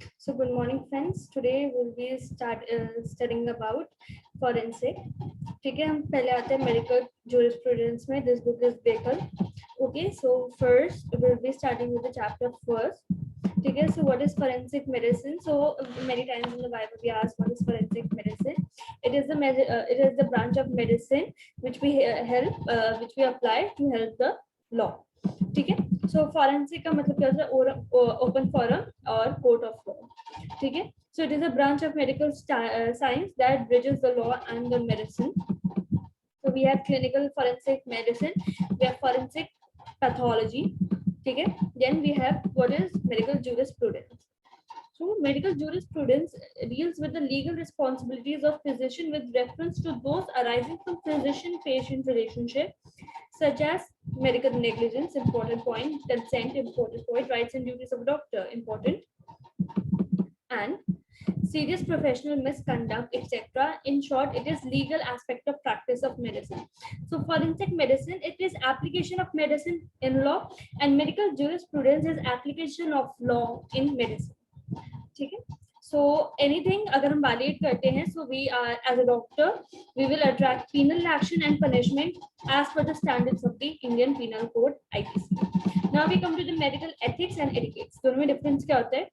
So good morning friends. Today we'll be studying about forensic. ठीक है, हम पहले आते हैं medical jurisprudence में. This book is Baker. Okay, so first we'll be starting with the chapter first. ठीक है, so what is forensic medicine? So many times in the Bible we ask what is forensic medicine. It is the branch of medicine which which we apply to help the law. ठीक है, सो forensic का मतलब क्या होता है? Open forum और court of law. ठीक है, so it is a branch of medical science that bridges the law and the medicine. So we have clinical forensic medicine, we have forensic pathology. ठीक है, then we have what is medical jurisprudence. So medical jurisprudence deals with the legal responsibilities of physician with reference to those arising from physician-patient relationship, such as medical negligence, important point, consent, important point, rights and duties of a doctor, important, and serious professional misconduct, etc. In short, it is legal aspect of practice of medicine. So forensic medicine, it is application of medicine in law, and medical jurisprudence is application of law in medicine. ठीक है, so anything अगर हम validate करते हैं, so we are as a doctor we will attract penal action and punishment as per the standards of the Indian Penal Code IPC. Now we come to the medical ethics and etiquette. दोनों में difference क्या होता है?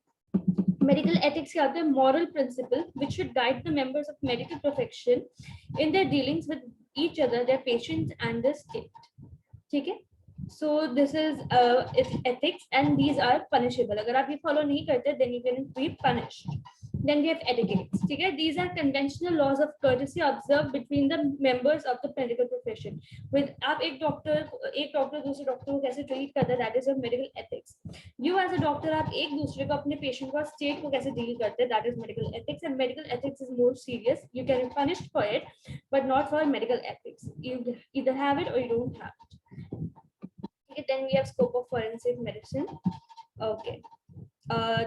Medical ethics क्या होता है? Moral principle which should guide the members of medical profession in their dealings with each other, their patients and the state. ठीक है, so this is ethics and these are punishable. अगर आप ये follow नहीं करते then you can be punished. Then we have etiquettes. ठीक है, these are conventional laws of courtesy observed between the members of the medical profession. With आप एक doctor दूसरे डॉक्टर को कैसे ट्रीट करता है, that is your medical ethics. You as a doctor आप एक दूसरे को, अपने पेशेंट को, स्टेट को कैसे डील करते हैं, that is medical ethics. And medical ethics is more serious. You can be punished for it but not for medical ethics. You either have it or you don't have it. Okay, then we have scope of forensic medicine. Okay,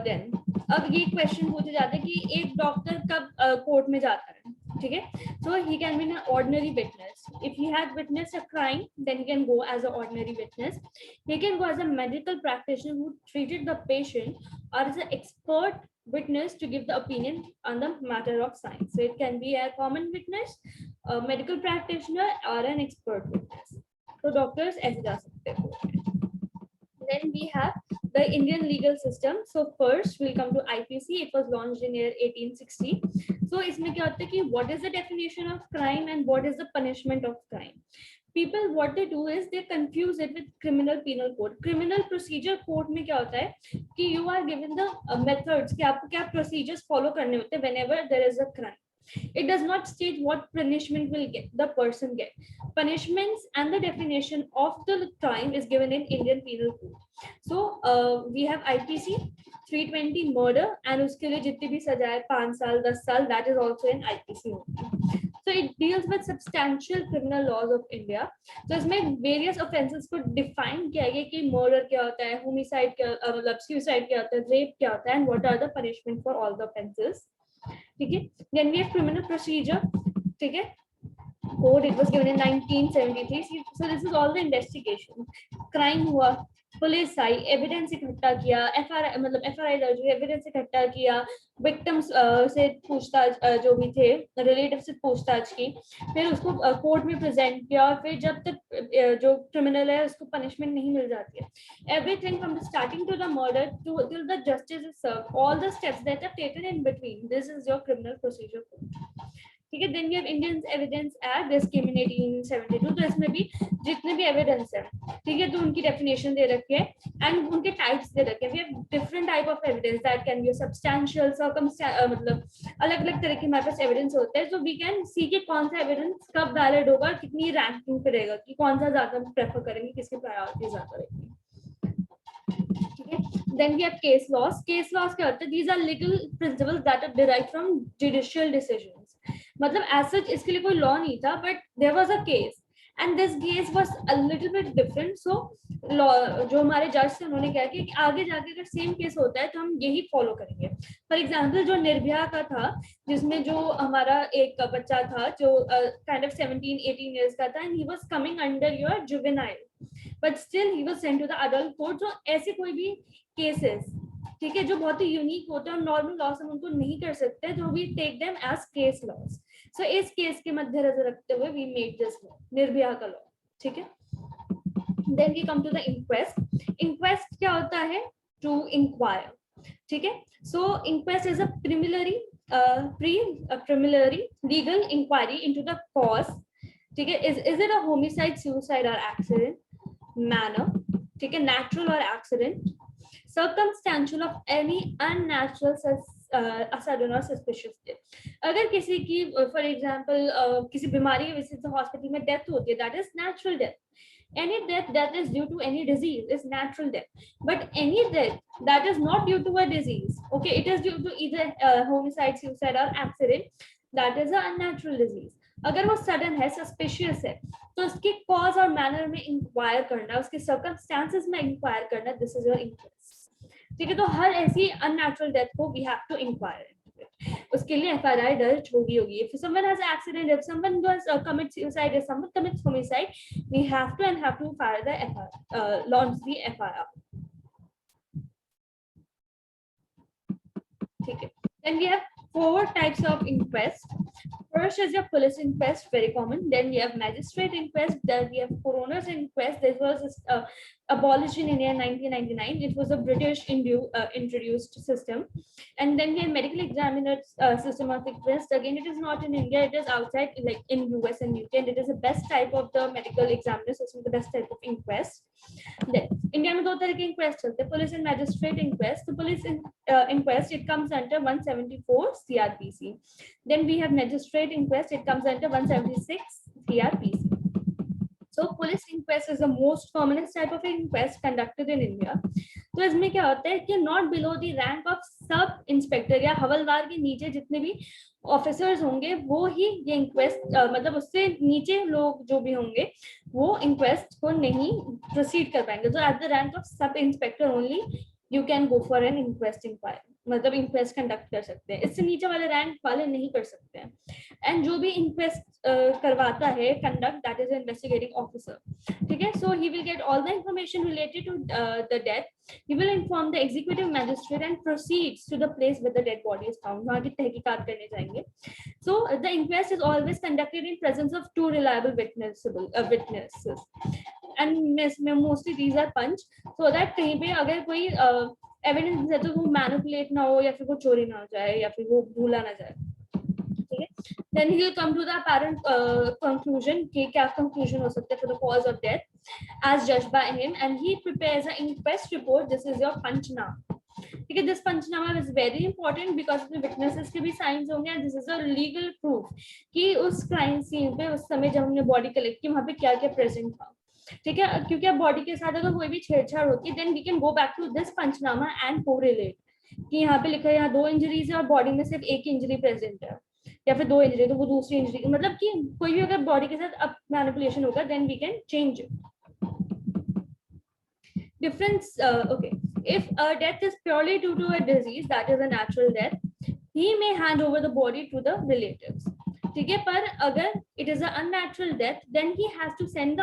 then अब ये question पूछे जाते हैं कि एक doctor कब court में जाता है. ठीक है, so he can be an ordinary witness. If he had witnessed a crime, then he can go as an ordinary witness. He can go as a medical practitioner who treated the patient, or as an expert witness to give the opinion on the matter of science. So it can be a common witness, a medical practitioner, or an expert witness. तो doctors ऐसे जा सकते हैं. Then we have the Indian legal system. So first we'll come to IPC. It was launched in year 1860. So इसमें क्या होता है कि what is the definition of crime and what is the punishment of crime? People what they do is they confuse it with criminal penal code. Criminal procedure code में क्या होता है कि you are given the methods कि आपको क्या procedures follow करने होते हैं whenever there is a crime. It does not state what punishment will get the person get. Punishments and the definition of the crime is given in Indian Penal Code. So we have IPC 320 murder and उसके लिए जितनी भी सजा है 5 साल 10 साल, that is also in IPC. So it deals with substantial criminal laws of India. So इसमें various offenses को define किया गया कि murder क्या होता है, homicide क्या मतलब suicide क्या होता है, rape क्या होता है, and what are the punishment for all the offenses. ठीक है, then we have criminal procedure. ठीक है, code it was given in 1973. So this is all the investigation. Crime हुआ, पुलिस आई, एविडेंस इकट्ठा किया, एफआरआई दर्ज हुई, एविडेंस इकट्ठा किया, विक्टिम्स से पूछताछ जो भी थे रिलेटिव से पूछताछ की, फिर उसको कोर्ट में प्रेजेंट किया, और फिर जब तक जो क्रिमिनल है उसको पनिशमेंट नहीं मिल जाती है, everything from the starting to the murder to till the justice is served, all the steps that are taken in between, this is your criminal procedure code. ठीक है, then we have Indian evidence act this came in 1872. तो इसमें भी जितने भी evidence है, ठीक है, तो उनकी डेफिनेशन दे रखी है एंड उनके टाइप्स दे रखे हैं. We have different type of evidence that can be substantial, मतलब अलग अलग तरह के हमारे पास एविडेंस होते हैं. सो वी कैन सी कि कौन सा एविडेंस कब वैलिड होगा, कितनी रैंकिंग पे रहेगा, कि कौन सा ज्यादा प्रेफर करेंगे, किसकी प्रायोरिटी ज्यादा रहेगी. ठीक है, then we have case laws. Case laws क्या होता है? These are legal principles that are derived from judicial decisions. मतलब एज सच इसके लिए कोई लॉ नहीं था, but there was a case and this case was a little bit different. So law जो हमारे जज थे उन्होंने क्या किया कि आगे जाके अगर सेम केस होता है तो हम यही फॉलो करेंगे. फॉर एग्जांपल जो निर्भया का था, जिसमें जो हमारा एक बच्चा था जो काइंड ऑफ 17-18 इयर्स का था, and he was coming under your juvenile, but still he was sent to the adult court. जो ऐसे कोई भी केसेस, ठीक है, जो बहुत ही यूनिक होते हैं और नॉर्मल लॉस हम उनको नहीं कर सकते, जो we take them as case laws. So इस केस के मध्य नजर रखते हुए we made this law, Nirbhaya का लॉ। ठीक है, then we come to the inquest. Inquest क्या होता है? To inquire. ठीक है, so inquest is a preliminary legal inquiry into the cause. ठीक है, is it a homicide, suicide or accident, manner, ठीक है, natural or accident, circumstantial of any unnatural sudden or suspicious death। अगर किसी की for example किसी बीमारी की वजह से हॉस्पिटल में डेथ होती है, that is natural death. Any death that is due to any disease is natural death, but any death that is not due to a disease, okay, it is due to either homicide, suicide or accident, that is an unnatural disease। अगर वो sudden है, suspicious है, तो उसके cause और manner में inquire करना, उसके सर्कमस्टांसेस में इंक्वायर करना, दिस इज योर इंक्वेस्ट। ठीक है, तो हर ऐसी अननेचुरल डेथ को वी हैव टू इंक्वायर, उसके लिए FIR दर्ज होगी। If someone has an accident, if someone does commit suicide, if someone commits homicide, we have to file the FIR, launch the FIR। ठीक है, then we have 4 types of inquest। First is your police inquest, very common. Then we have magistrate inquest. Then we have coroner's inquest. This was abolished in India in 1999. It was a British introduced system. And then we have medical examiner system of inquest. Again, it is not in India. It is outside, like in US and UK. And it is the best type of the medical examiner system, the best type of inquest। Then India में 2 तरह के inquest होते हैं, police and magistrate inquest। The police inquest, it comes under 174 CRPC। Then we have magistrate inquest, it comes under 176 CRPC। So police inquest is the most commonest type of inquest conducted in India। तो इसमें क्या होता है कि not below the rank of sub inspector या हवलदार के नीचे जितने भी ऑफिसर्स होंगे वो ही ये इंक्वेस्ट, मतलब उससे नीचे लोग जो भी होंगे वो इंक्वेस्ट को नहीं प्रोसीड कर पाएंगे। तो at the rank of sub inspector only you can go for an inquest inquiry, मतलब इंक्वेस्ट कंडक्ट कर सकते हैं, इससे नीचे वाले रैंक वाले नहीं कर सकते हैं। एंड जो भी इंक्वेस्ट करवाता है, conduct, that is investigating officer. ठीक है, so he will get all the information related to the death. He will inform the executive magistrate and proceeds to the place where the dead body is found। वहाँ की तहकीकात करने जाएंगे। So the inquest is always conducted in presence of 2 reliable witnesses, and mostly these are punch, so that कहीं पे अगर कोई evidence है तो वो मैनिपुलेट ना हो, या फिर वो चोरी ना हो जाए, या फिर वो भूला ना जाए। ठीक है, then he will come to the apparent conclusion कि क्या conclusion हो सकता है for the cause of death as judged by him, and he prepares an inquest report। This is your Panchnama। ठीक है, this Panchnama is very important because उसमें witnesses के भी signs होंगे, and this is a legal proof कि उस crime scene पे उस समय जब हमने body collect की वहाँ पे क्या क्या present था। ठीक है, क्योंकि अब बॉडी के साथ अगर कोई भी छेड़छाड़ होती है, then we can go back to this panchnama and correlate कि यहाँ पे लिखा है यहाँ 2 इंजरीज है और बॉडी में सिर्फ 1 इंजरी प्रेजेंट है, या फिर 2 इंजरी तो वो दूसरी इंजरी, मतलब कि कोई भी अगर बॉडी के साथ अब मैनिपुलेशन होगा, then we can change it. Difference, okay, if a death is purely due to a disease, that is a natural death, he may hand over the body to the relatives। ठीक है, पर अगर it is an unnatural death, then he has to send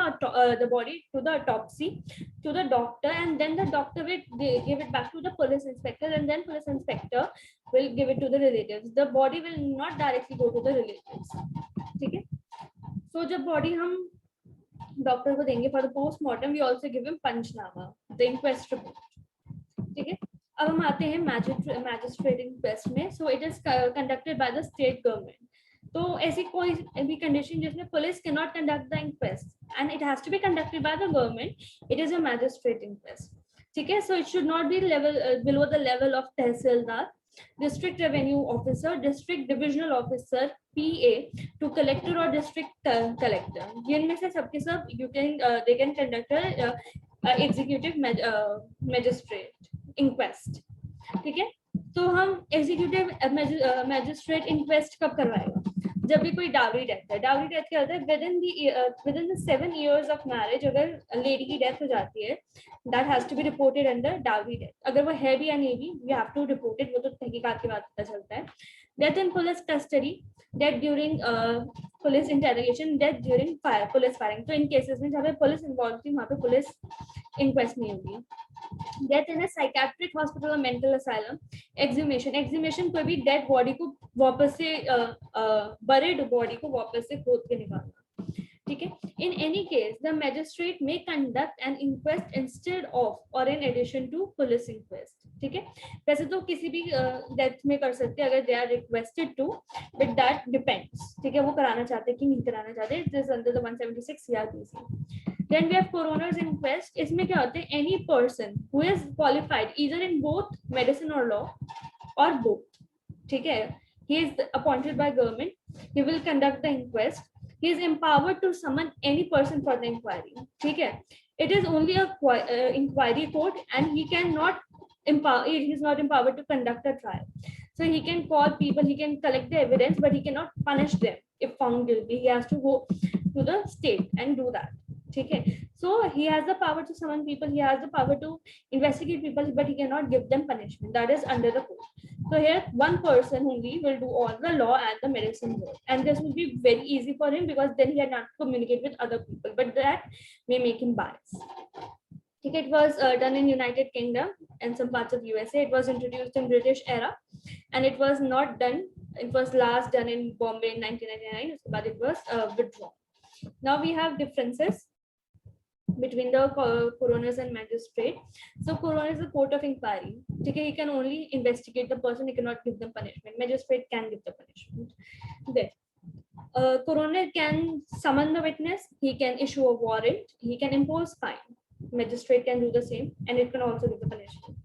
the body to the autopsy to the doctor, and then the doctor will give it back to the police inspector, and then police inspector will give it to the relatives। The body will not directly go to the relatives। ठीक है, so जब body हम doctor को देंगे for the postmortem, we also give him panchnama, the inquest report. ठीक है, अब हम आते हैं मैजिस्ट्रेट इंक्वेस्ट में। So it is conducted by the state government. तो ऐसी कोई भी कंडीशन जिसमें police can not conduct the inquest and it has to be conducted by the government, it is a magistrate inquest. ठीक है, so it should not be below the level of tehsildar, district revenue officer, district divisional officer, PA, to collector or district collector। जिनमें से सबके सब they can conduct a executive magistrate inquest। ठीक है, तो हम executive magistrate inquest कब करवाएगा? जब भी कोई डावरी डेथ है। डावरी डेथ क्या होता है? within the 7 years of marriage अगर लेडी की डेथ हो जाती है, that has to be reported under dowry death। अगर वो है भी या नहीं भी, we have to report it, वो तो तहकीकात के बाद पता चलता है। Death in police custody, death during police interrogation, death during police firing। तो इन केसेस में जहाँ पे पुलिस इन्वॉल्व थी वहाँ पे पुलिस इंक्वेस्ट नहीं होगी। Death in a psychiatric hospital और मेंटल असाइलम, एक्सह्यूमेशन, एक्सह्यूमेशन कोई भी डेड बॉडी को वापस से बरीड बॉडी को वापस से खोद के निकालना, ठीक है। In any case the magistrate may conduct an inquest instead of और in addition to police inquest, ठीक है। वैसे तो किसी भी डेथ में कर सकते हैं अगर they are requested to, but that depends, ठीक है, वो कराना चाहते हैं कि नहीं कराना चाहते, it is under the 176 CrPC. Then we have coroner's inquest. इसमें क्या होते हैं, any person who is qualified either in both medicine or law or both, ठीक है, he is appointed by government, he will conduct the inquest, he is empowered to summon any person for the inquiry, ठीक है। It is only a inquiry court and he cannot empower, he is not empowered to conduct a trial. So he can call people, he can collect the evidence, but he cannot punish them if found guilty. He has to go to the state and do that, ठीक है। So he has the power to summon people, he has the power to investigate people, but he cannot give them punishment, that is under the court. So here one person only will do all the law and the medicine work, and this will be very easy for him because then he had not to communicate with other people, but that may make him biased. It was done in United Kingdom and some parts of USA. It was introduced in British era, and it was not done. It was last done in Bombay in 1999, but it was withdrawn. Now we have differences between the coroners and magistrate. So coroner is a court of inquiry. Okay, he can only investigate the person, he cannot give them punishment. Magistrate can give the punishment. Then coroner can summon the witness, he can issue a warrant, he can impose fine. Magistrate can do the same, and it can also give the punishment.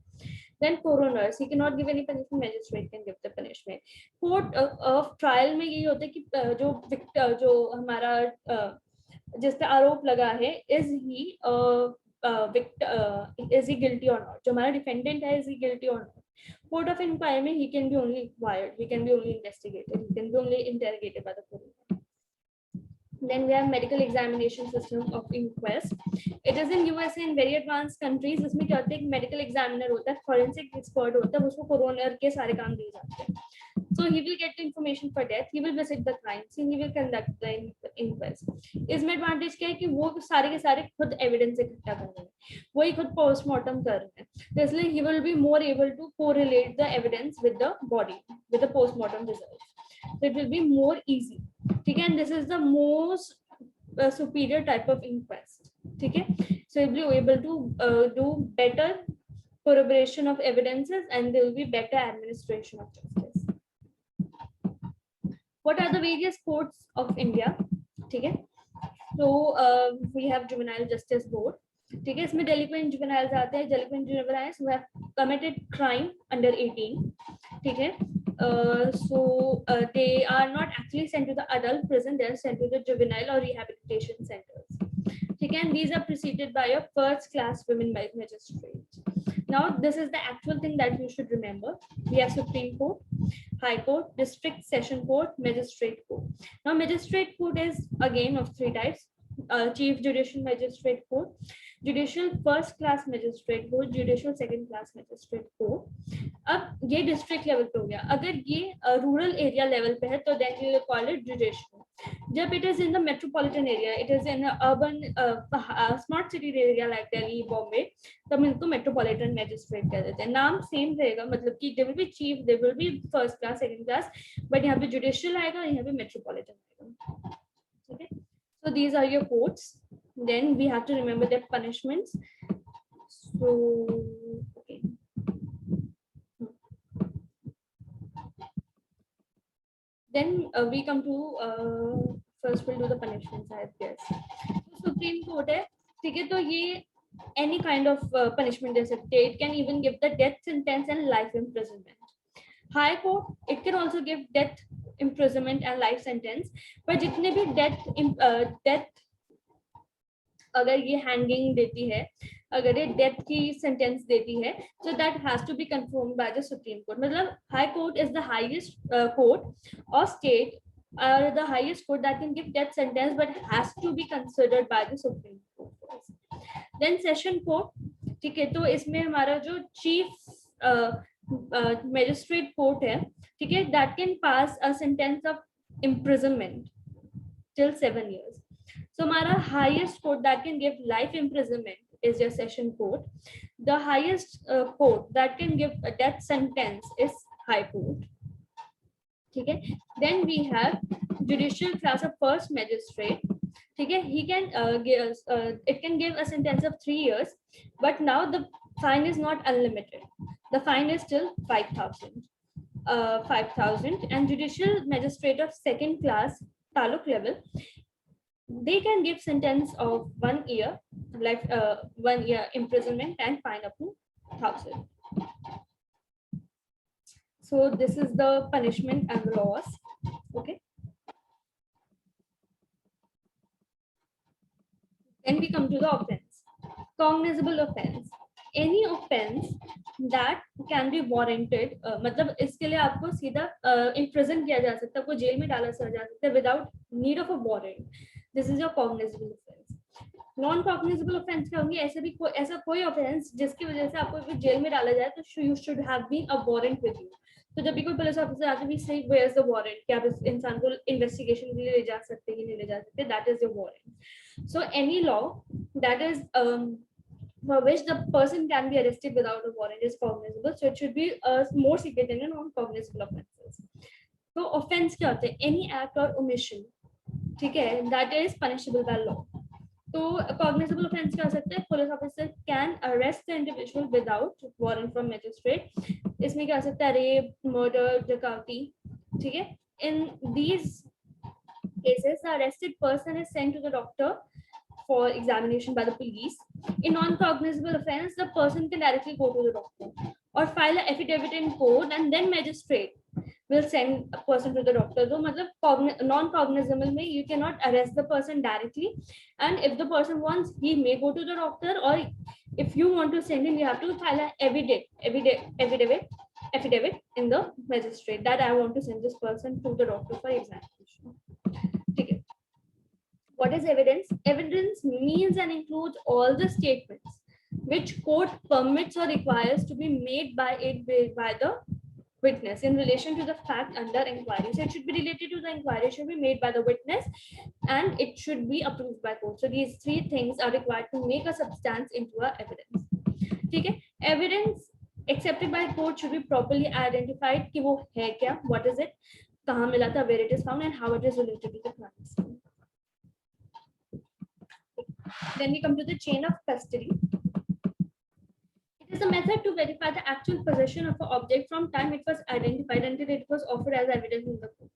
Then coroners, he cannot give any punishment, magistrate can give the punishment. Court of trial में यही होता है कि जो हमारा जिस पे आरोप लगा है, is he guilty or not, जो हमारा defendant है, is he guilty or not. Court of inquiry में he can be only inquired, he can be only investigated, he can be only interrogated by the coroner. Then we have medical examination system of inquest. It is in USA in very advanced countries. इसमें क्या होता है, एक medical examiner होता है, forensic expert होता है, उसको coroner के सारे काम दिए जाते हैं. So he will get the information for death, he will visit the crime scene, he will conduct the inquest. इसमें advantage क्या है कि वो सारे के सारे खुद evidence इकट्ठा कर रहे हैं, वही खुद postmortem कर रहे हैं, तो इसलिए he will be more able to correlate the evidence with the body, with the postmortem results. So it will be more easy. ठीक है, and this is the most superior type of inquest. ठीक है, so you will be able to do better corroboration of evidences, and there will be better administration of justice. What are the various courts of India? ठीक है, so we have Juvenile Justice Board. ठीक है, इसमें delinquent juveniles आते हैं, delinquent juveniles who have committed crime under 18. ठीक है, so they are not actually sent to the adult prison, they are sent to the juvenile or rehabilitation centers. Okay, and these are preceded by a first class women magistrate. Now this is the actual thing that you should remember. We have Supreme Court, High Court, District Session Court, Magistrate Court. Now Magistrate Court is again of three types: Chief Judicial Magistrate Court, Judicial First Class Magistrate Court, Judicial Second Class Magistrate Court. अब ये district level पे हो गया, अगर ये rural area level पे है तो then we will call it judicial. जब it is in the metropolitan area, it is in urban smart city area like Delhi, Bombay, तब इनको मेट्रोपॉलिटन मैजिस्ट्रेट कह देते हैं. नाम सेम रहेगा, मतलब कि they will be chief, they will be first class, second class, but यहाँ पे जुडिशियल आएगा, यहाँ पे मेट्रोपॉलिटन आएगा. ठीक है, so these are your courts. Then we have to remember their punishments. So okay, then we come to first we'll do the punishments, I guess. So Supreme Court है, ठीक है, तो ये any kind of punishment दे सकते हैं. It can even give the death sentence and life imprisonment. High Court, it can also give death imprisonment and life sentence, but जितने भी death अगर ये hanging देती है, अगर ये डेथ की सेंटेंस देती है, so that has to be confirmed by the Supreme Court. मतलब High Court is the highest court or state or the highest court that can give death sentence, but has to be considered by the Supreme Court. Then Session Court, ठीक है, तो इसमें हमारा जो Chief Magistrate Court है, ठीक है, that can pass a sentence of imprisonment till 7 years. So हमारा highest court that can give life imprisonment is your Session Court. The highest court that can give a death sentence is High Court. ठीक है. Then we have judicial class of first magistrate. ठीक है. He can it can give a sentence of 3 years, but now the fine is not unlimited. The fine is still 5,000. 5,000. And judicial magistrate of second class taluk level, they can give sentence of 1 year, like 1 year imprisonment and fine up to 1,000. So this is the punishment and the laws. Okay. Then we come to the offense. Cognizable offense. Any offense that can be warranted, मतलब इसके लिए आपको सीधा imprison किया जा सकता है, आपको जेल में डाला जा सकता है without need of a warrant. This is your cognizable offense. Non cognizable offence क्या होंगे? ऐसे भी ऐसा कोई ऑफेंस जिसकी वजह से आपको जेल में डाला जाए तो you should have been a warrant with you. तो जब भी कोई पुलिस ऑफिसर आते भी से वेयर इज द वारंट, कि आप इस इंसान को इन्वेस्टिगेशन के लिए ले जा सकते हैं कि नहीं ले जा सकते, that is your warrant. So any law that is for which the person can be arrested without a warrant is cognizable. So it should be more secret than non-cognizable offenses. So offense क्या होते हैं? Any act or omission, ठीक है, that is punishable by law. तो cognizable offense क्या हो सकता है? Police officer can arrest the individual without warrant from magistrate. इसमें क्या हो सकता है? Rape, murder, डकैती, ठीक है. In these cases, the arrested person is sent to the doctor for examination by the police. In non-cognizable offense, the person can directly go to the doctor or file an affidavit in court, and then magistrate will send a person to the doctor. So, मतलब non-cognizable में you cannot arrest the person directly, and if the person wants, he may go to the doctor, or if you want to send him, you have to file an affidavit in the magistrate that I want to send this person to the doctor for examination. Okay. What is evidence? Evidence means and includes all the statements which court permits or requires to be made by the witness in relation to the fact under inquiry. So it should be related to the inquiry, should be made by the witness, and it should be approved by court. So these three things are required to make a substance into a evidence. Okay? Evidence accepted by court should be properly identified कि वो है क्या, what is it, कहाँ मिला था, where it is found, and how it is related to the crime. Then we come to the chain of custody. It is a method to verify the actual possession of an object from time it was identified until it was offered as evidence in the court.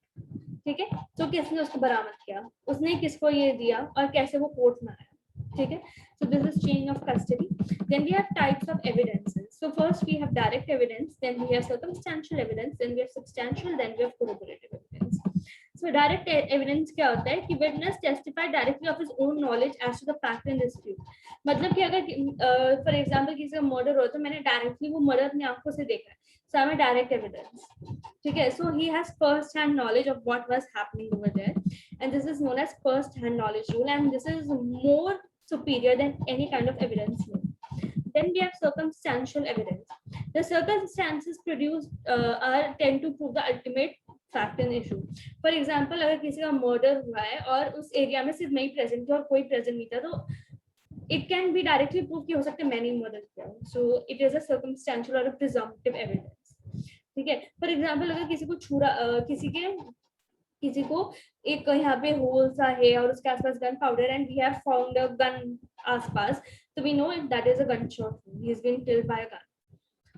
ठीक है. तो किसने उसको बरामद किया, उसने किसको ये दिया, और कैसे वो कोर्ट में आया. ठीक है. So this is chain of custody. Then we have types of evidences. So first we have direct evidence, then we have circumstantial evidence, then we have substantial, then we have corroborative evidence. So direct evidence क्या होता है कि witness testify directly of his own knowledge as to the fact in dispute. मतलब कि अगर for example किसी का murder हो तो मैंने directly वो murder अपनी आंखों से देखा है, so I'm a direct evidence. ठीक है. So he has first hand knowledge of what was happening over there, and this is known as first hand knowledge rule, and this is more superior than any kind of evidence. Then we have circumstantial evidence. The circumstances produced tend to prove the ultimate fact and issue. For example, अगर किसी का murder हुआ है और उस area में सिर्फ मैं ही present थी और कोई present नहीं था, तो it can be directly proved कि हो सकता है मैंने murder किया. So it is a circumstantial or a presumptive evidence. ठीक है. For example, अगर किसी को छुरा किसी को एक यहाँ पे होल सा है और उसके आसपास gun powder and we have found a gun आसपास, so we know that is a gunshot. He has been killed by a gun.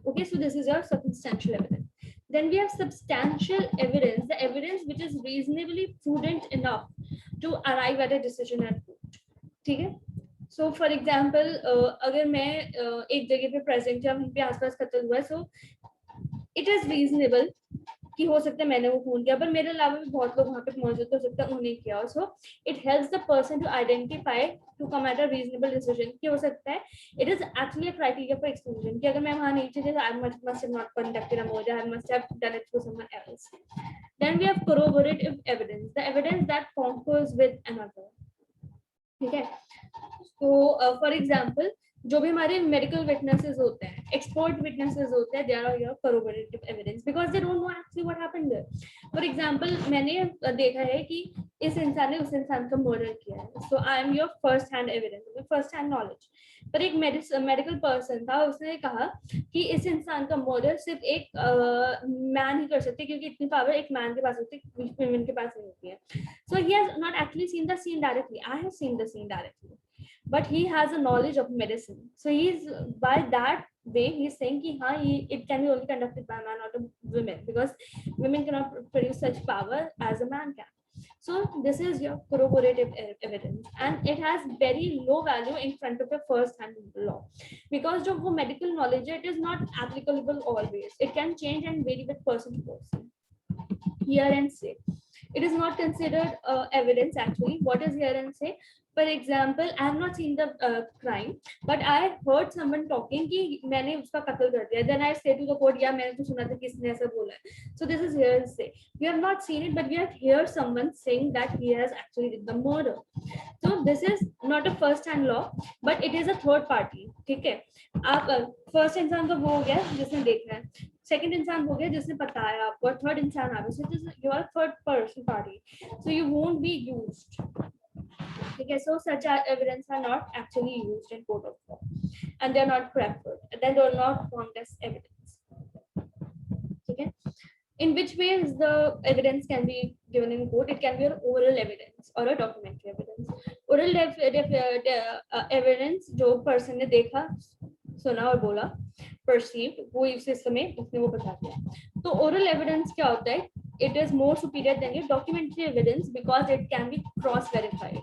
Okay, so this is your circumstantial evidence. Then we have substantial evidence, the evidence which is reasonably prudent enough to arrive at a decision at court. ठीक है. So for example, अगर मैं एक जगह पे present या वहीं पे आसपास कत्ल हुआ है, so it is reasonable कि हो सकता है मैंने वो खून किया, पर मेरे अलावा भी बहुत लोग वहाँ पे मौजूद हो सकता है उन्होंने किया. So it helps the person to identify to come at a reasonable decision कि हो सकता है it is actually a criteria for exclusion कि अगर मैं वहाँ नहीं थी, I must have not conducted a murder, I must have done it through someone else. Then we have corroborative evidence, the evidence that concurs with another. ठीक है. तो for example जो भी हमारे मेडिकल विटनेसेस होते हैं, एक्सपर्ट विटनेसेस होते हैं, they are your corroborative evidence because they don't know actually what happened there. For example, मैंने देखा है कि इस इंसान ने उस इंसान का मर्डर किया है, so I am your first hand evidence, first hand knowledge. पर एक मेडिकल पर्सन था, उसने कहा कि इस इंसान का मर्डर सिर्फ एक मैन ही कर सकते, क्योंकि इतनी पावर एक मैन के पास होती है, वुमेन के पास नहीं होती है. So he has not actually seen the scene directly. I have seen the scene directly, but he has a knowledge of medicine. So he's by that way he's saying ki it can be only conducted by a man, not a women, because women cannot produce such power as a man can. So this is your corroborative evidence, and it has very low value in front of a first hand law, because जो वो medical knowledge है, it is not applicable always. It can change and vary with person to person. Hear and say, it is not considered evidence actually. What is hear and say? For example, I have not seen the crime, but I heard someone talking कि मैंने उसका कत्ल कर दिया. Then I say to the court, yeah, मैंने तो सुना था किसने ऐसा बोला है. So this is hear and say. We have not seen it, but we have heard someone saying that he has actually did the murder. So this is not a first hand law, but it is a third party. ठीक है, आप first इंसान तो वो हो गया जिसने देखा है, सेकंड इंसान हो गया जिसने बताया आपको, और थर्ड इंसान आ गया. So this is your third person party, so you won't be used. Okay, so such evidence are not actually used in court of law, and they're not preferred, then they're not formed as evidence. Okay, in which ways the evidence can be given in court? It can be an oral evidence or a documentary evidence. Oral evidence जो person ने देखा, सुना और बोला, perceived, वो इस समय उसने वो बता दिया. तो oral evidence क्या होता है? It is more superior than your documentary evidence because it can be cross verified.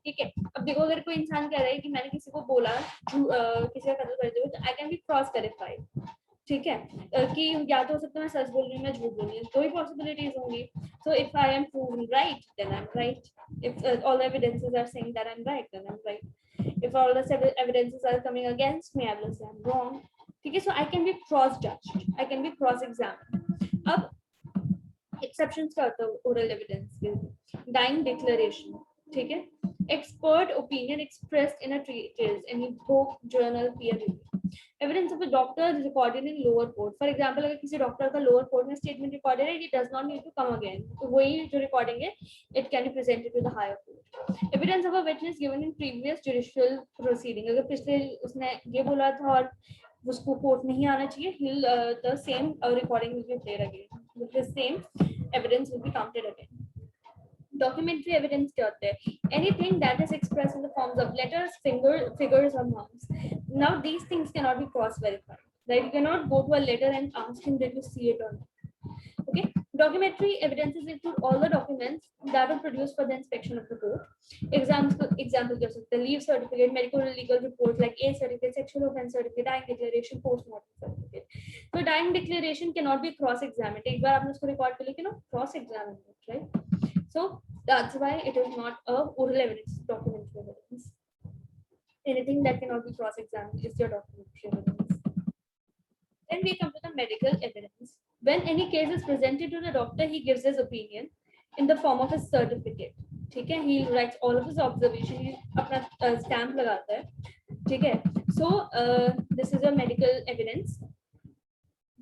ठीक है, अब देखो अगर कोई इंसान कह रहा है कि मैंने किसी को बोला किसी का कत्ल कर दो, तो I can be cross verified. ठीक है, कि या तो हो सकता है मैं सच बोल रही हूँ, मैं झूठ बोल रही हूँ, दो ही पॉसिबिलिटीज होंगी. So if I am proven right, then I am right. If all evidences are saying that I am right, then I am right. If all the evidences are coming against me, I will say I'm wrong. ठीक है, so I can be cross judged, I can be cross examined. अब exceptions क्या होता है oral evidence के? Dying declaration. ठीक है, expert opinion expressed in a treatise, any book, journal, peer review. Evidence of a doctor is recorded in lower court. For example, अगर किसी doctor का lower court में statement recorded है, it does not need to come again. तो वही जो recording है, it can be presented to the higher court. Evidence of a witness given in previous judicial proceeding. अगर पिछले उसने ये बोला था और उसको कोर्ट नहीं आना चाहिए, the same recording will be played again. The same evidence will be counted again. Documentary evidence क्या होता है? Anything that is expressed in the forms of letters, figures or marks. Now these things cannot be cross verified. Right? You cannot go to a letter and ask him, did you see it or not? Okay. Documentary evidences include all the documents that are produced for the inspection of the court. Example give सकते हैं, leave certificate, medical or legal report like age certificate, sexual offense certificate, dying declaration, post-mortem certificate. So dying declaration cannot be cross-examined. एक बार आपने उसको record कर लिया, cannot cross-examine it, right? So that's why it is not a oral evidence, documentary evidence. Anything that cannot be cross-examined is your documentary evidence. Then we come to the medical evidence. When any case is presented to the doctor, he gives his opinion in the form of a certificate. ठीक है, he writes all of his observation, he अपना stamp लगाता है. ठीक है, so this is a medical evidence.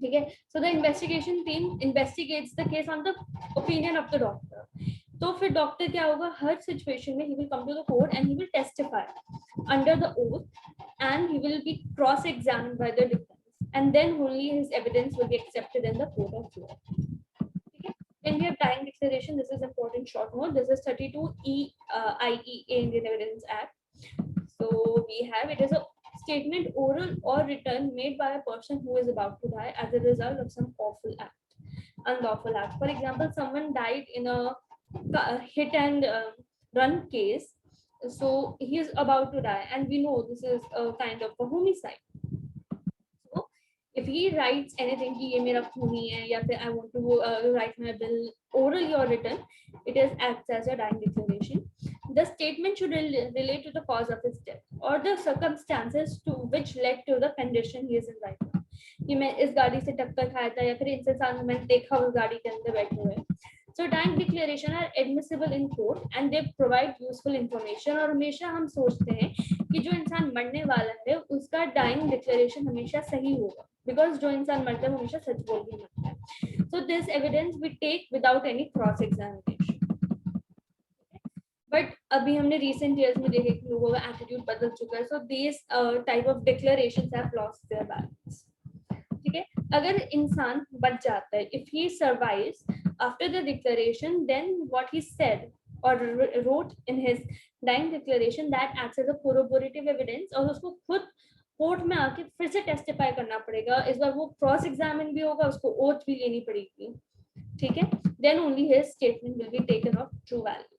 ठीक है, so the investigation team investigates the case on the opinion of the doctor. तो फिर डॉक्टर क्या होगा, हर सिचुएशन में he will come to the court and he will testify under the oath, and he will be cross examined by the defense, and then only his evidence will be accepted in the court of law. Okay, then we have dying declaration. This is important short note. This is 32 IEA, Indian Evidence Act. So we have, it is a statement, oral or written, made by a person who is about to die as a result of some unlawful act. For example, someone died in a hit and run case, so he is about to die, and we know this is a kind of a homicide. So if he writes anything कि ये मेरा खूनी है, या फिर I want to write my bill, orally or written, it is acts as a dying declaration. The statement should relate to the cause of his death or the circumstances to which led to the condition he is in right now. कि मैं इस गाड़ी से टक्कर खाया था, या फिर इनसे सामने मैंने देखा उस गाड़ी के अंदर बैठे हुए. So dying declaration are admissible in court and they provide useful information. और हमेशा हम सोचते हैं कि जो इंसान मरने वाला है उसका dying declaration हमेशा सही होगा, because जो इंसान मरता है हमेशा सच बोल के मरता है. So this evidence we take without any cross examination. But अभी हमने रिसेंट ईयर्स में देखे कि लोगों का एटीट्यूड बदल चुका है, so this type of declarations have lost their balance. ठीक है, अगर इंसान बच जाता है, if he survives after the declaration, then what he said और wrote in his dying declaration that acts as a corroborative evidence, और उसको खुद कोर्ट में आके फिर से टेस्टिफाई करना पड़ेगा. इस बार वो क्रॉस एग्जामिन भी होगा, उसको ओथ भी लेनी पड़ेगी. ठीक है, then only his statement will be taken of true value.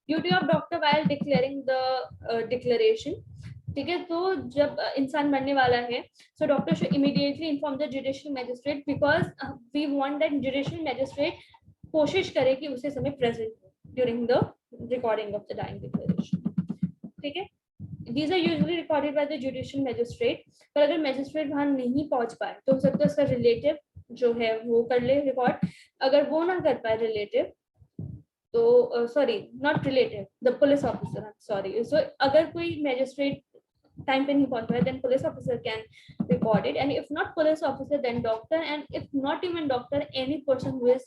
Duty of doctor while declaring the declaration. ठीक है, तो जब इंसान मरने वाला है, so doctor should immediately inform the judicial magistrate, because we want that judicial magistrate कोशिश करे कि उसे समय प्रेजेंट हो during the recording of the dying declaration. ठीक है, these are usually recorded by the judicial magistrate. पर अगर मैजिस्ट्रेट वहां नहीं पहुंच पाए तो हो सकता है उसका रिलेटिव जो है वो कर ले रिकॉर्ड. अगर वो ना कर पाए रिलेटिव, तो sorry not relative, the police officer, sorry. So अगर कोई मैजिस्ट्रेट टाइम पे नहीं पहुंच पाए, then police officer can record it, and if not police officer, then doctor, and if not even doctor, any person who is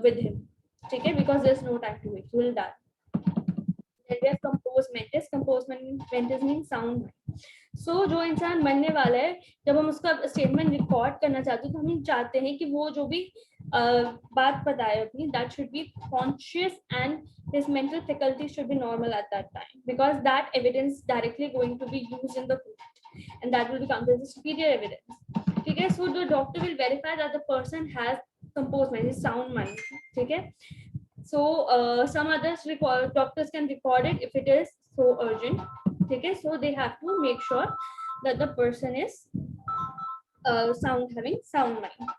with him. ठीक है, because there's no time to wait, he will die. Then we have composed mentis. Composed mentis means sound mind. So जो इंसान मरने वाला है, जब हम उसका स्टेटमेंट रिकॉर्ड करना चाहते हैं, तो हम चाहते हैं कि वो जो भी बात बताए अपनी, that should be conscious and his mental faculty should be normal at that time, because that evidence directly going to be used in the court, and that will become the superior evidence. ठीक है, so the doctor will verify that the person has composed mind, sound mind. ठीक है, so some others doctors can record it if it is so urgent. Okay, so they have to make sure that the person is having sound mind.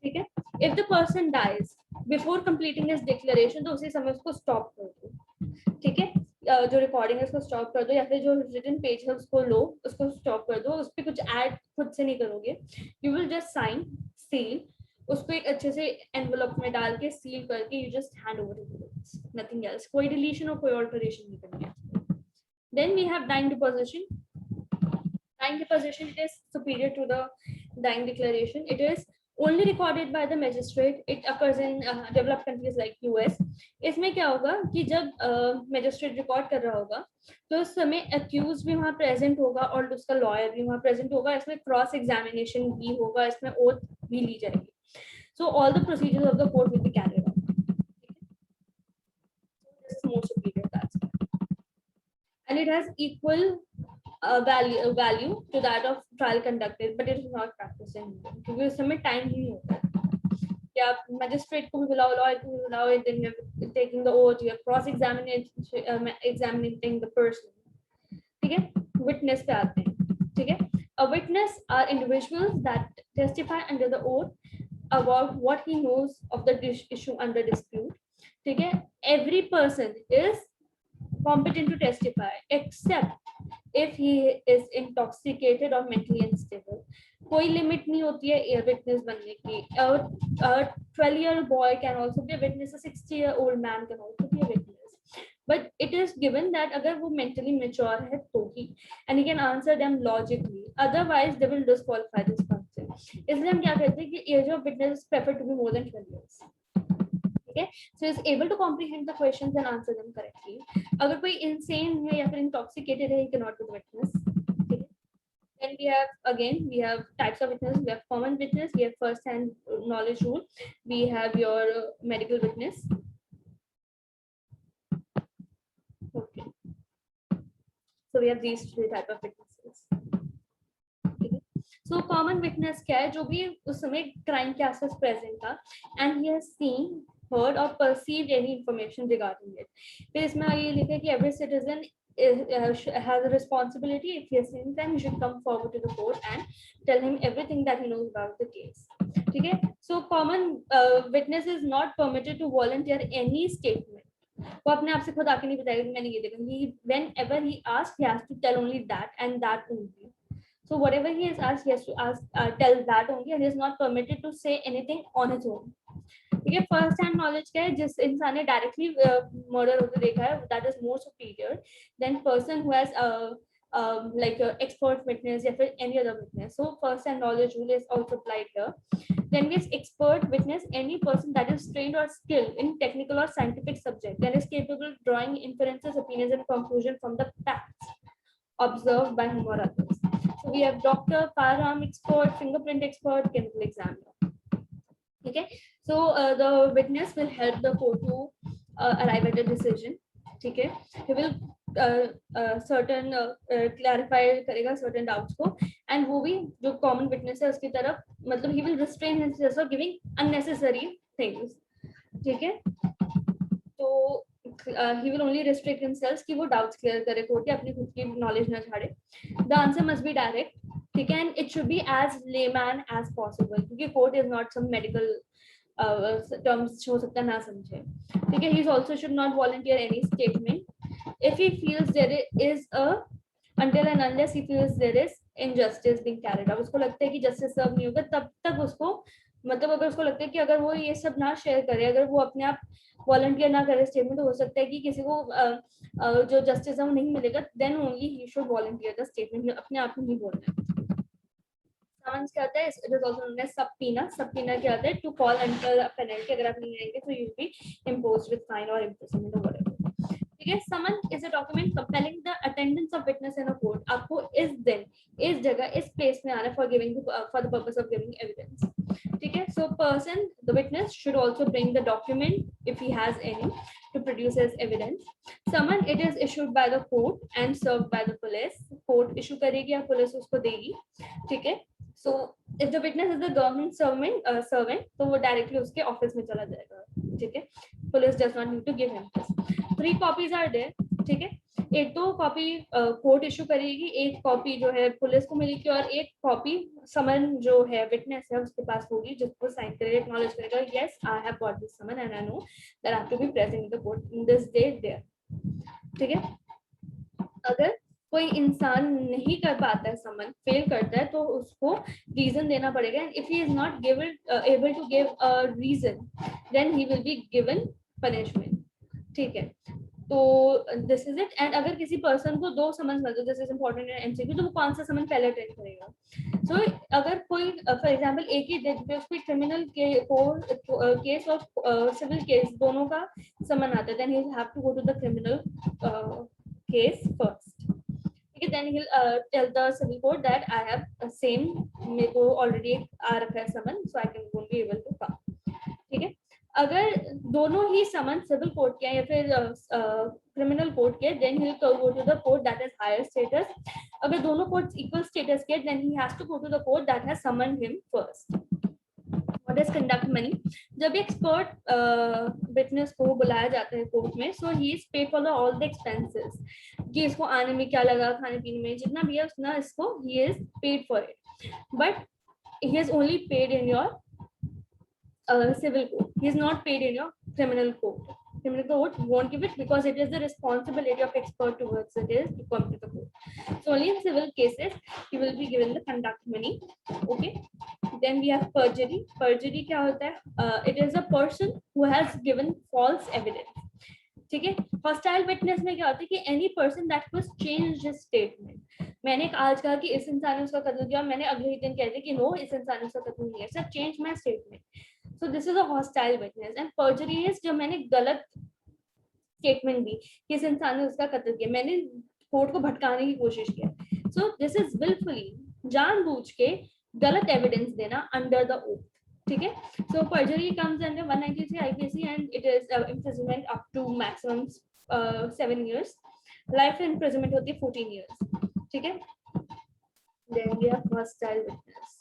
Okay, if the person dies before completing his declaration, तो उसी समय उसको stop कर दो. ठीक है, जो recording है उसको स्टॉप कर दो, या फिर जो रिटन पेज है उसको लो, उसको स्टॉप कर दो. उस पर कुछ ऐड खुद से नहीं करोगे, you will just sign, seal, उसको एक अच्छे से एनवेलप में डाल के सील करके you just hand over to the, nothing else. कोई डिलीशन और कोई ऑल्टरेशन नहीं करनी है. Then we have dying deposition. Dying deposition, it is superior to the dying declaration. It is only recorded by the magistrate. It occurs in developed countries like US. इसमें क्या होगा कि जब मैजिस्ट्रेट रिकॉर्ड कर रहा होगा, तो उस समय अक्यूज भी वहाँ प्रेजेंट होगा और उसका लॉयर भी वहाँ प्रेजेंट होगा. इसमें क्रॉस एग्जामिनेशन भी होगा, इसमें ओथ भी ली जाएगी. So all the procedures of the court will be carried out. This is more superior, that's why. And it has equal value to that of trial conducted, but it is not practiced in India क्योंकि उस समय time नहीं होता है कि आप magistrate को भी बुलाओ, लॉयर को भी बुलाओ, then you're taking the oath, you're cross examining the person. ठीक है, witness पे आते हैं. ठीक है, a witness are individuals that testify under the oath about what he knows of the issue under dispute. ठीक है, every person is competent to testify except if he is intoxicated or mentally unstable. कोई limit नहीं होती है witness बनने की. 12-year boy can also be a witness, a 60-year-old man can also be a witness, but it is given that अगर वो mentally mature है तो ही, and he can answer them logically, otherwise they will disqualify this person. इसलिए हम क्या कहते हैं कि age of witness is preferred to be more than 12 years. Okay, so is able to comprehend the questions and answer them correctly. अगर कोई insane है या फिर intoxicated है, he cannot be the witness. Okay. Then we have types of witness. We have common witness, we have first hand knowledge rule, we have your medical witness. Okay, so we have these three type of witnesses. Okay. So common witness क्या है, जो भी उस समय crime के आसपास present था and he has seen, heard or perceived any information regarding it. फिर इसमें ये लिखा है कि every citizen has a responsibility. If he has seen crime, he should come forward to the court and tell him everything that he knows about the case. ठीक है, so common witness is not permitted to volunteer any statement. वो अपने आप से खुद आके नहीं बताएगा कि मैंने ये देखा. Whenever he asks, he has to tell only that and that only. So whatever he has asked, he has to tell that only, and he is not permitted to say anything on his own. ठीक है, first hand knowledge क्या है, जिस इंसान ने directly murder होते देखा है, that is more superior than person who has like expert witness या फिर any other witness. So first and knowledge rule is also applied here. Then we expert witness, any person that is trained or skilled in technical or scientific subject that is capable of drawing inferences, opinions, and conclusion from the facts observed by him or others. So we have doctor, firearm expert, fingerprint expert, chemical examiner. Okay, so the witness will help the court to arrive at a decision. Okay, he will certain clarify करेगा certain doubts को, and वो भी जो common witness है उसकी तरफ मतलब he will restrain himself from giving unnecessary things. ठीक है, तो he will only restrict himself कि वो doubts clear करे court के, अपनी खुद की knowledge ना छाड़े. The answer must be direct. ठीक है, and it should be as layman as possible क्योंकि court is not some medical terms हो सकता ना समझे. ठीक है, he also should not volunteer any statement if he feels there is a until and unless he feels there is injustice being carried out. उसको लगता है कि justice serve नहीं होगा तब तक उसको मतलब अगर उसको लगता है कि अगर वो ये सब ना शेयर करे, अगर वो अपने आप वॉलंटियर ना करे स्टेटमेंट, तो हो सकता है कि किसी को जो जस्टिस है वो नहीं मिलेगा, then only he should volunteer the statement, अपने आप में नहीं बोलना है. समन्स क्या होता है, it is also known as subpoena. Subpoena क्या होता है, to call under a penalty, अगर आप नहीं आएंगे तो you will be imposed with fine और इम्प्रिजनमेंट और व्हाटएवर. ठीक है, summon is a document compelling the attendance of witness in a court. आपको इस दिन, इस जगह, इस प्लेस में आना for giving for the purpose of giving evidence. ठीक है, so person, the witness should also bring the document if he has any to produce as evidence. Summon, it is issued by the court and served by the police. Court issue करेगी या police उसको देगी. ठीक है, so if the witness is the government servant तो वो directly उसके office में चला जाएगा. ठीक है, police does not need to give him this. 3 copies are there. ठीक है, एक तो कॉपी कोर्ट इशू करेगी, एक कॉपी जो है पुलिस को मिलेगी और एक कॉपी समन जो है विटनेस है उसके पास होगी, जिसको साइन करेगा, एक्नॉलेज करेगा, yes I have got this summon and I know that I have to be present in the court in this day there. ठीक है, अगर कोई इंसान नहीं कर पाता है, समन फेल करता है, तो उसको रीजन देना पड़ेगा. If he is not given able to give a reason then he will be given punishment. ठीक है, तो दिस इज इट. एंड अगर किसी पर्सन को 2 समन्स मिलते, this is important in MCQ, तो वो कौन सा समन पहले अटेंड करेगा. सो अगर कोई फॉर एग्जांपल एक ही दिन पे उसको क्रिमिनल केस और सिविल केस दोनों का समन आता है, then he will have to go to the criminal case first. ठीक है, then he will tell the civil court that I have same, मेरे को ऑलरेडी आ रखा है summon, so I can won't be able to come. ठीक है, अगर दोनों ही समन सिविल कोर्ट के या फिर क्रिमिनल कोर्ट के, then he will go to the court that is higher status. अगर दोनों कोर्ट्स इक्वल स्टेटस के, then he has to go to the court that has summoned him first. What is conduct money? जब expert witness को बुलाया जाता है court में, so he is paid for all the expenses, कि इसको आने में क्या लगा, खाने पीने में जितना भी है उतना इसको ही is paid for it. But he is only paid in your civil court. He is not paid in your criminal court. Criminal court won't give it because it is the responsibility of expert towards it is to come to the court. So only in civil cases he will be given the conduct money. Okay. Then we have perjury. Perjury क्या होता है? It is a person who has given false evidence. ठीक है, hostile witness में क्या होता है कि any person that was changed his statement. मैंने आज कहा कि इस इंसान ने उसका कत्ल किया, मैंने अगले ही दिन कह दिया कि नो इस इंसान ने उसका कत्ल नहीं किया, sir change my statement. So this is a hostile witness. And पर्जरी is जब मैंने गलत स्टेटमेंट दी कि इस इंसान ने उसका कत्ल किया, मैंने कोर्ट को भटकाने की कोशिश किया. सो दिस इज विलफुली, जानबूझ के गलत एविडेंस देना अंडर द ओथ. ठीक है, so perjury comes under 193 IPC and it is imprisonment up to maximum 7 years. Life imprisonment होती है 14 years. ठीक है, then we have hostile witness.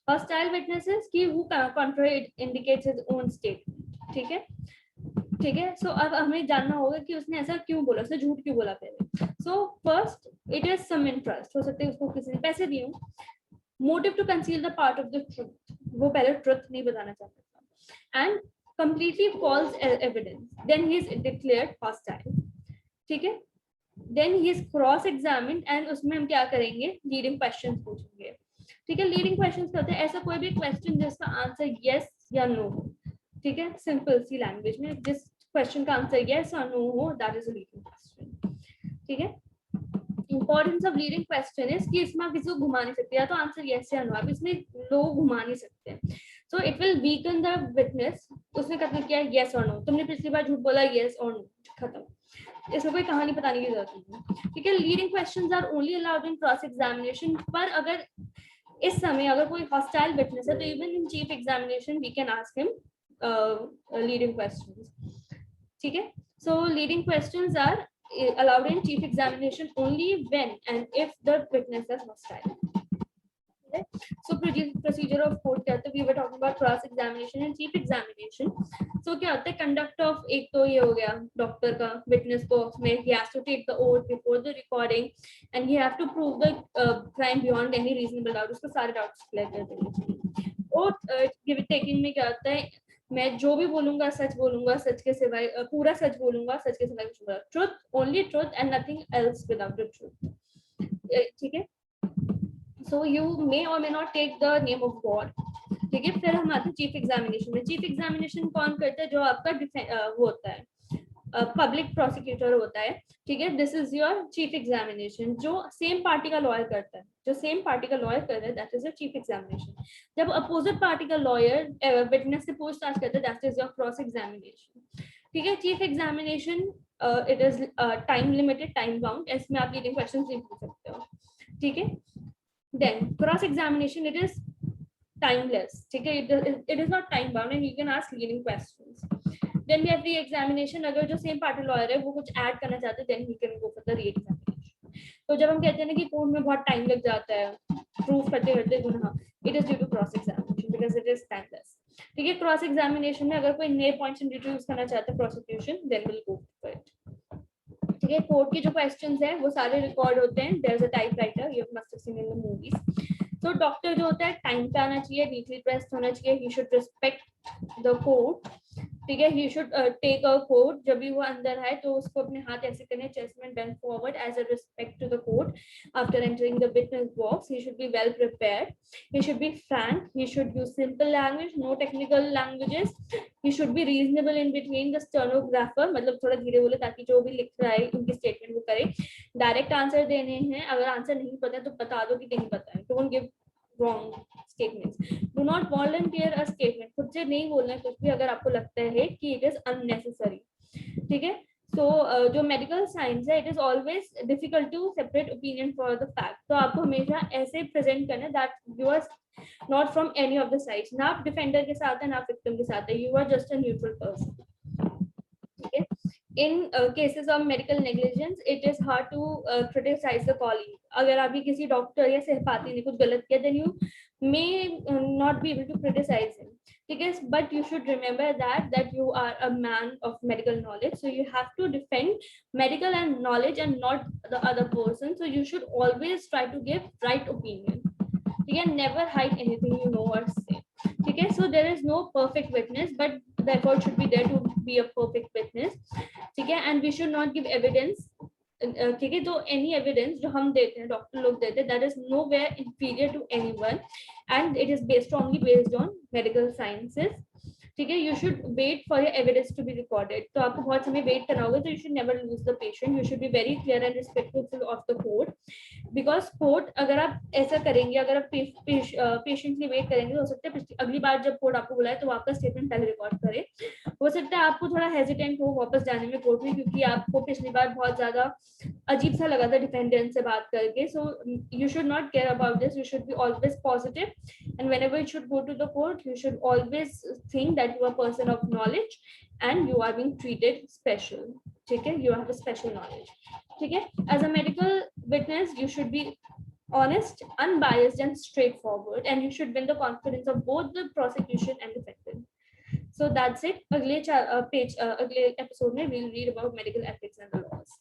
Hostile witnesses की who contrary indicates his own statement. ठीक है, ठीक है. सो अब हमें जानना होगा कि उसने ऐसा क्यों बोला, उसने झूठ क्यों बोला पहले. So first it is some interest, हो सकता है उसको किसी ने पैसे दिए हो. Motive to conceal the part of the truth, वो पहले ट्रुथ नहीं बताना चाहता था. And completely false evidence, then he is declared hostile. ठीक है, then he is cross examined and उसमें हम क्या करेंगे, लीडिंग क्वेश्चंस पूछेंगे. ठीक है, लीडिंग क्वेश्चंस होते हैं ऐसा कोई भी क्वेश्चन जिसका आंसर यस या नो हो. ठीक है, सिंपल सी लैंग्वेज में जिस क्वेश्चन का आंसर यस और नो हो, that is a leading question. ठीक है। Importance of leading question is कि इसमें आप किसी को घुमा नहीं सकते, या तो आंसर यस या नो, आप इसमें लोग घुमा नहीं सकते। So it will weaken the witness. उसने कथन किया यस और नो, तुमने पिछली बार झूठ बोला यस और नो, खत्म, इसमें कोई कहानी बताने की जरूरत नहीं। ठीक है, leading questions are only allowed in cross examination. पर अगर इस समय अगर कोई हॉस्टाइल विटनेस है तो even in chief examination we can ask him leading questions. ठीक है, so leading questions are allowed in chief examination only when and if the witness is hostile. Okay? So procedure of court क्या होता है, we were talking about cross examination and chief examination. So क्या होता है, conduct of, एक तो ये हो गया डॉक्टर का witness को में he has to take the oath before the recording and he have to prove the crime beyond any reasonable doubt, उसको सारे doubts clear कर देंगे। और taking में क्या होता है, मैं जो भी बोलूंगा सच बोलूंगा, सच के सिवाय पूरा सच बोलूंगा, सच के सिवाय कुछ बोलूंगा, truth, only truth and nothing else without the truth. ठीक है, सो यू मे और may not take the name of god. ठीक है, फिर हम आते हैं चीफ एग्जामिनेशन में। चीफ एग्जामिनेशन कौन करता है, जो आपका वो होता है पब्लिक प्रोसिक्यूटर होता है। ठीक है, this is your chief examination, जो सेम पार्टी का लॉयर करता है, जो सेम पार्टी का लॉयर कर रहा है, that is your chief examination. जब अपोजिट पार्टी का लॉयर विटनेस से पूछताछ करता है, that is your cross examination. ठीक है, chief examination it is time limited, time bound, इसमें आप लीडिंग क्वेश्चंस नहीं पूछ सकते हो। ठीक है, then cross examination it is timeless. ठीक है, it is not time bound and you can ask leading questions. Then we have re-examination. अगर जो सेम पार्टी लॉयर है वो कुछ ऐड करना चाहते हैं, then he can go for the re-examination. तो जब हम कहते हैं ना कि कोर्ट में बहुत टाइम लग जाता है प्रूफ करते करते गुनाह, it is due to cross examination because it is timeless. ठीक है, क्रॉस एग्जामिनेशन में अगर कोई नए पॉइंट्स इंट्रोड्यूस करना चाहता है prosecution, then will go for it. ठीक है, कोर्ट के जो क्वेश्चंस हैं वो सारे रिकॉर्ड होते हैं, there is a typewriter, you must have seen in the movies. तो डॉक्टर जो होता है टाइम पे आना चाहिए, नीटली ड्रेस्ड होना चाहिए, he should respect the court. ठीक है, he should take a court, जब भी वो अंदर है तो उसको अपने हाथ ऐसे करने, चेस्ट में bend forward as a respect to the court. After entering the witness box he should be well prepared, he should be frank, he should use simple language, no technical languages, he should be reasonable in between the stenographer, मतलब थोड़ा धीरे बोले ताकि जो भी लिख रहा है उनकी स्टेटमेंट वो करे। डायरेक्ट आंसर देने हैं, अगर आंसर नहीं पता है तो बता दो कि नहीं पता है, don't give wrong statements. Do not volunteer a statement. खुद से नहीं बोलना है कुछ भी अगर आपको लगता है कि it is unnecessary. ठीक है, so जो medical science है, it is always difficult to separate opinion for the fact. तो आपको हमेशा ऐसे present करना है that you are not from any of the sides. ना आप defender के साथ है ना victim के साथ है, you are just a neutral person. ठीक है, in cases of medical negligence it is hard to criticize the colleague. अगर अभी किसी डॉक्टर या सहपाठी ने कुछ गलत किया, then you may not be able to criticize him. ठीक है, but you should remember that you are a man of medical knowledge, so you have to defend medical and knowledge and not the other person. So you should always try to give right opinion. ठीक है, never hide anything you know or say. ठीक है, so there is no perfect witness, but the effort should be there to be a perfect witness. ठीक है, and we should not give evidence. ठीक है, तो any evidence जो हम देते हैं, डॉक्टर लोग देते हैं, that is nowhere inferior to anyone and it is strongly based on medical sciences. ठीक है, you should wait for your evidence to be recorded. तो आपको बहुत समय वेट करना होगा, तो you should never lose the patient. You should be very clear and respectful of the court, because court अगर आप ऐसा करेंगे, अगर आप पेशेंटली वेट करेंगे, तो हो सकता है अगली बार जब कोर्ट आपको बुलाए तो आपका स्टेटमेंट पहले रिकॉर्ड करे। हो सकता है आपको थोड़ा हेजिटेंट हो वापस जाने में कोर्ट में, क्योंकि आपको पिछली बार बहुत ज्यादा अजीब सा लगा था डिफेंडेंट से बात करके। So you should not care about this, you should be always positive and whenever you should go to the court, you should always think that you are a person of knowledge and you are being treated special. ठीक है, you have a special knowledge. ठीक है, as a medical witness you should be honest, unbiased and straightforward, and you should win the confidence of both the prosecution and defendant. So that's it. अगले episode में we'll read about medical ethics and the laws.